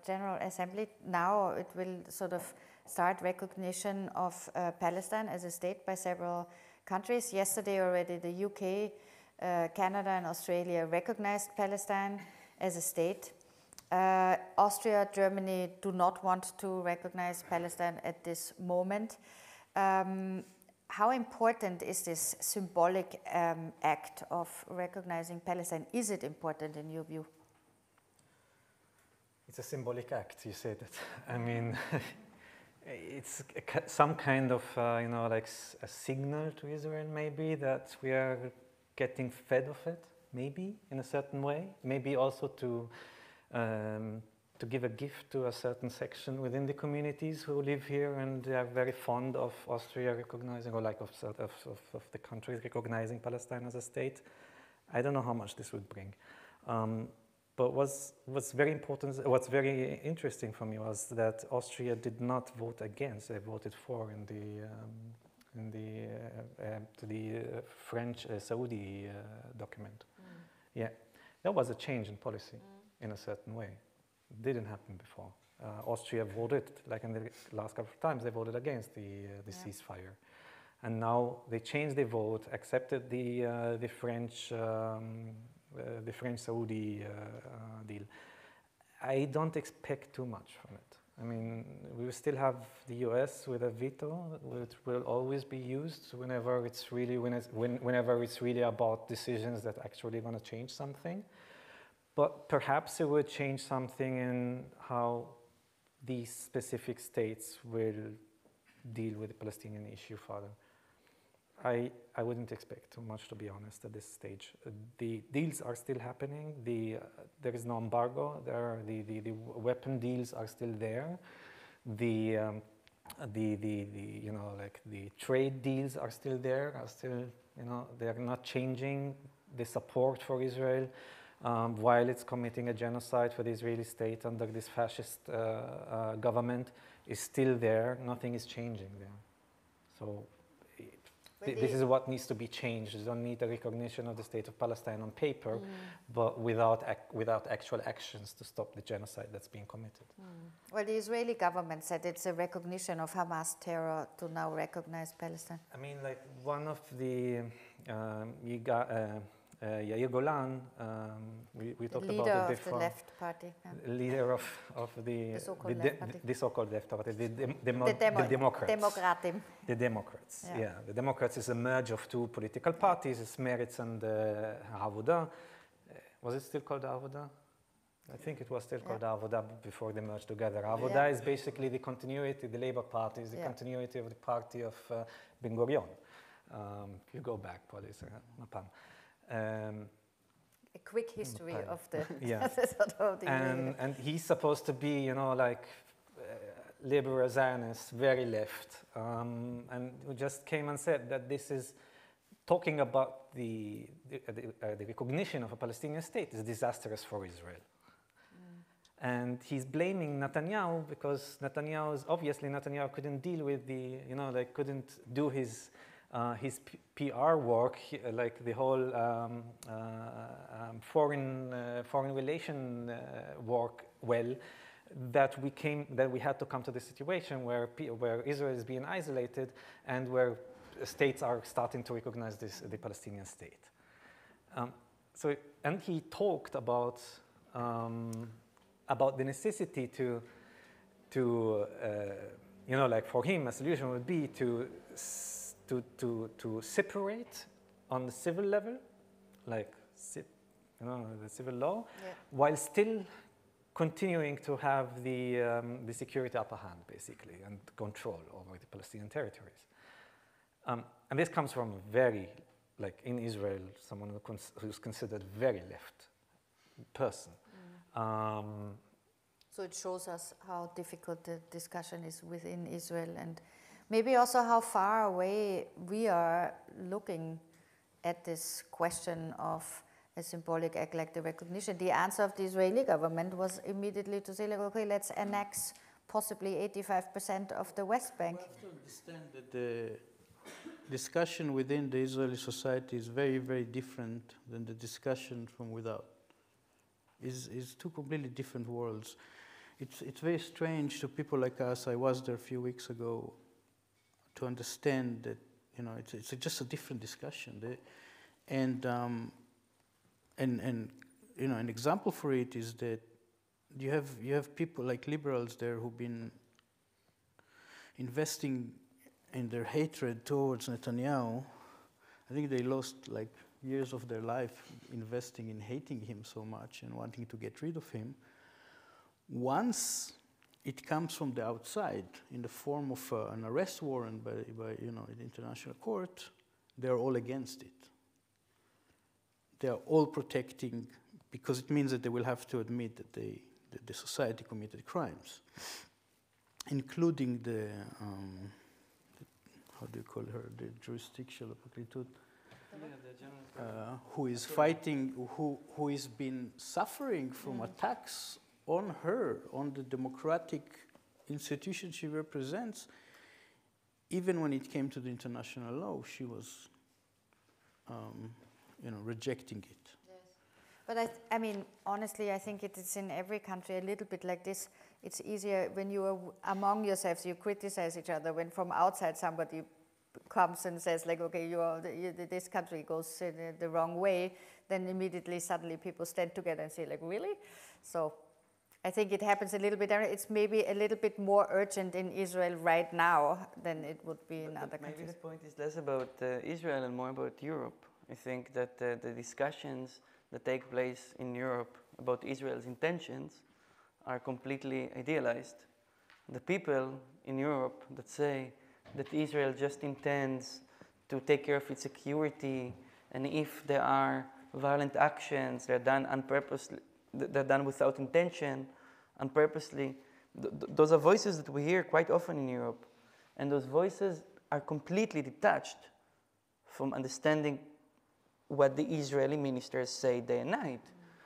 General Assembly, now it will sort of start recognition of Palestine as a state by several countries. Yesterday already the UK Canada and Australia recognized Palestine as a state. Austria, Germany do not want to recognize Palestine at this moment. How important is this symbolic act of recognizing Palestine? Is it important in your view? It's a symbolic act, you said it. I mean, it's some kind of, like a signal to Israel, maybe, that we are getting fed of it, maybe, in a certain way. Maybe also to give a gift to a certain section within the communities who live here and they are very fond of Austria recognizing, or like of the countries recognizing Palestine as a state. I don't know how much this would bring. But what's very important, what's very interesting for me was that Austria did not vote against; they voted for in the French Saudi document. Yeah, that was a change in policy in a certain way. It didn't happen before. Austria voted, like in the last couple of times, they voted against the ceasefire, and now they changed their vote, accepted the French. The French-Saudi deal. I don't expect too much from it. I mean, we will still have the US with a veto, which will always be used whenever it's really about decisions that actually going to change something. But perhaps it would change something in how these specific states will deal with the Palestinian issue further. I wouldn't expect too much, to be honest, at this stage. The deals are still happening. There is no embargo. The weapon deals are still there. The trade deals are still there. They are not changing. The support for Israel, while it's committing a genocide for the Israeli state under this fascist government, is still there. Nothing is changing there. So. This is what needs to be changed. You don't need a recognition of the state of Palestine on paper, but without actual actions to stop the genocide that's being committed. Well, the Israeli government said it's a recognition of Hamas terror to now recognize Palestine. I mean, like one of the Yair Golan, we talked about it before. Leader of the left party. Yeah. Leader of the so-called left party, the Democrats. Demokratim. The Democrats, yeah. The Democrats is a merge of two political parties, it's Meretz and Avoda. Was it still called Avoda? I think it was still called Avoda before they merged together. Avoda is basically the continuity, the Labour Party is the continuity of the party of Ben Gurion. If you go back, police, Mapam. A quick history of the and he's supposed to be, liberal Zionist, very left, and who just came and said that this is talking about the recognition of a Palestinian state is disastrous for Israel. And he's blaming Netanyahu because Netanyahu couldn't deal with couldn't do his PR work, like the whole foreign relation work well, that we had to come to the situation where Israel is being isolated and where states are starting to recognize the Palestinian state. And he talked about the necessity to for him, a solution would be to separate on the civil level, the civil law, while still continuing to have the security upper hand, basically, and control over the Palestinian territories. And this comes from very, in Israel, someone who's considered very left person. So it shows us how difficult the discussion is within Israel, and maybe also how far away we are looking at this question of a symbolic act like the recognition. The answer of the Israeli government was immediately to say, okay, let's annex possibly 85% of the West Bank. We have to understand that the discussion within the Israeli society is very, very different than the discussion from without. It's two completely different worlds. It's very strange to people like us. I was there a few weeks ago to understand that it's just a different discussion. And you know, an example for it is that you have people like liberals there who've been investing in their hatred towards Netanyahu. I think they lost like years of their life investing in hating him so much and wanting to get rid of him. Once it comes from the outside in the form of an arrest warrant by you know, the international court, they're all against it. They are all protecting, because it means that they will have to admit that the society committed crimes, including the how do you call her, the jurisdictional applicatud, who is fighting, who has been suffering from attacks on her, on the democratic institution she represents. Even when it came to the international law, she was, you know, rejecting it. But I mean, honestly, I think it is in every country a little bit like this. It's easier when you are among yourselves, you criticize each other. When from outside somebody comes and says like, okay, this country goes the wrong way, then immediately suddenly people stand together and say like, really? So I think it happens a little bit. It's maybe a little bit more urgent in Israel right now than it would be in other countries. Maybe the point is less about Israel and more about Europe. I think that the discussions that take place in Europe about Israel's intentions are completely idealized. The people in Europe that say that Israel just intends to take care of its security, and if there are violent actions, they're done on purpose, they're done without intention, unpurposely. Those are voices that we hear quite often in Europe, and those voices are completely detached from understanding what the Israeli ministers say day and night.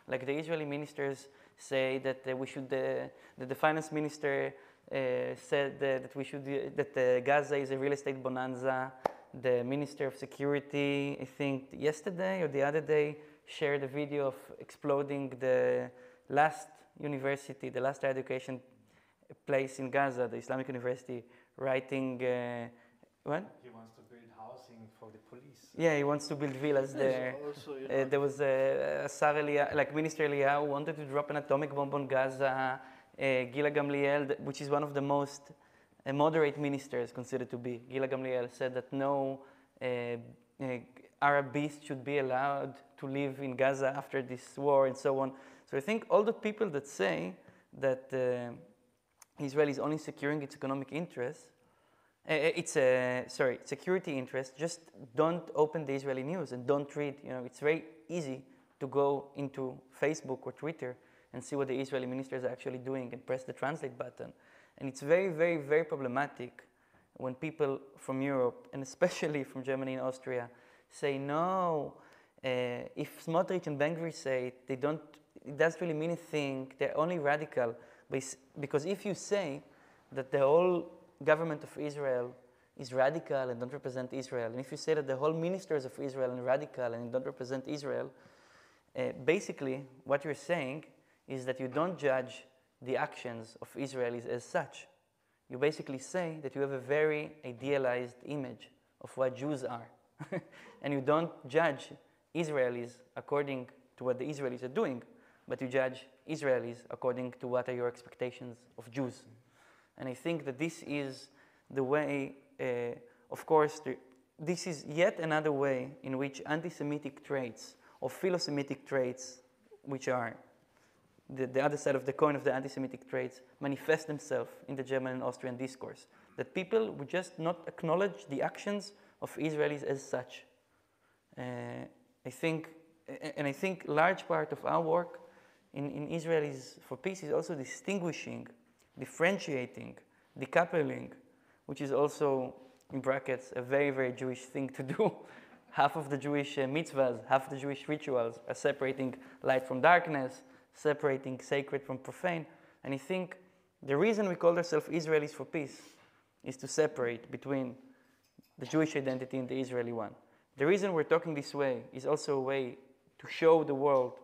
Like the Israeli ministers say that we should, that the finance minister said that we should, that Gaza is a real estate bonanza. The Minister of Security, I think yesterday or the other day, shared a video of exploding the last university, the last higher education place in Gaza, the Islamic University, writing, what? He wants to build housing for the police. Yeah, he wants to build villas there. Also, you know, There was Minister Eliyahu wanted to drop an atomic bomb on Gaza. Gila Gamliel, which is one of the most moderate ministers considered to be, Gila Gamliel said that no Arab beast should be allowed to live in Gaza after this war and so on. So I think all the people that say that Israel is only securing its economic interests, security interests, just don't open the Israeli news and don't read. You know, it's very easy to go into Facebook or Twitter and see what the Israeli ministers are actually doing and press the translate button. And it's very, very, very problematic when people from Europe, and especially from Germany and Austria, say, no, if Smotrich and Ben-Gvir say it, it doesn't really mean a thing, they're only radical. Because if you say that the whole government of Israel is radical and don't represent Israel, and if you say that the whole ministers of Israel are radical and don't represent Israel, basically what you're saying is that you don't judge the actions of Israelis as such. You basically say that you have a very idealized image of what Jews are. And you don't judge Israelis according to what the Israelis are doing, but you judge Israelis according to what are your expectations of Jews. And I think that this is the way, of course, this is yet another way in which anti-Semitic traits or philo-Semitic traits, which are the other side of the coin of the anti-Semitic traits, manifest themselves in the German and Austrian discourse. That people would just not acknowledge the actions of Israelis as such. I think large part of our work in Israelis for Peace is also distinguishing, differentiating, decoupling, which is also, in brackets, a very, very Jewish thing to do. Half of the Jewish mitzvahs, half of the Jewish rituals are separating light from darkness, separating sacred from profane. And I think the reason we call ourselves Israelis for Peace is to separate between the Jewish identity and the Israeli one. The reason we're talking this way is also a way to show the world,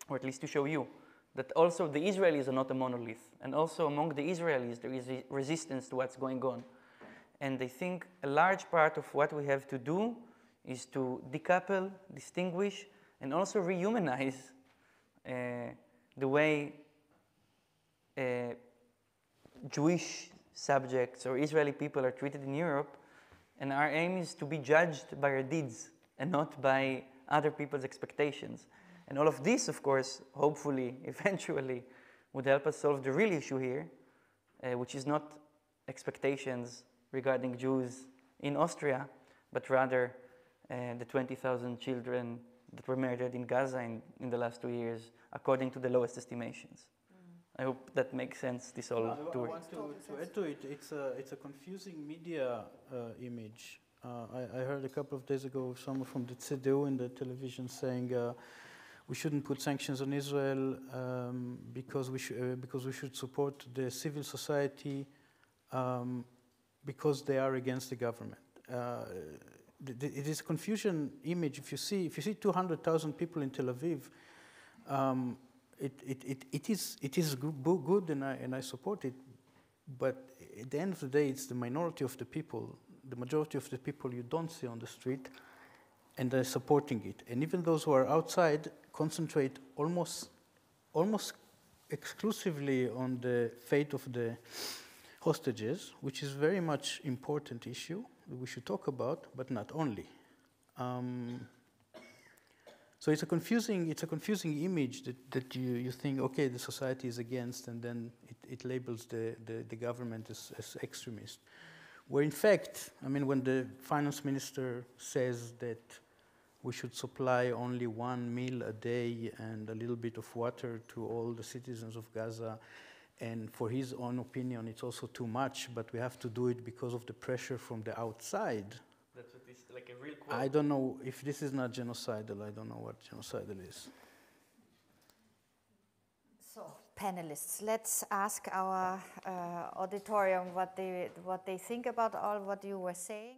or at least to show you, that also the Israelis are not a monolith. And also among the Israelis, there is resistance to what's going on. And I think a large part of what we have to do is to decouple, distinguish, and also rehumanize the way Jewish subjects or Israeli people are treated in Europe, and our aim is to be judged by our deeds and not by other people's expectations. And all of this, of course, hopefully, eventually, would help us solve the real issue here, which is not expectations regarding Jews in Austria, but rather the 20,000 children that were murdered in Gaza in the last 2 years, according to the lowest estimations. I hope that makes sense, this all tour. I want to add to it, it's a confusing media image. I heard a couple of days ago someone from the CDU in the television saying we shouldn't put sanctions on Israel because we should support the civil society because they are against the government. It is a confusion image. If you see 200,000 people in Tel Aviv, it is good, and I support it. But at the end of the day, it's the minority of the people. The majority of the people you don't see on the street, and they're supporting it. And even those who are outside concentrate almost exclusively on the fate of the hostages, which is very much important issue that we should talk about, but not only. So it's a confusing image that you think, okay, the society is against, and then it labels the government as extremist. Where in fact, I mean, when the finance minister says that we should supply only 1 meal a day and a little bit of water to all the citizens of Gaza, and for his own opinion, it's also too much, but we have to do it because of the pressure from the outside. That's what is like a real quote. I don't know if this is not genocidal. I don't know what genocidal is. So, panelists, let's ask our auditorium what they think about all what you were saying.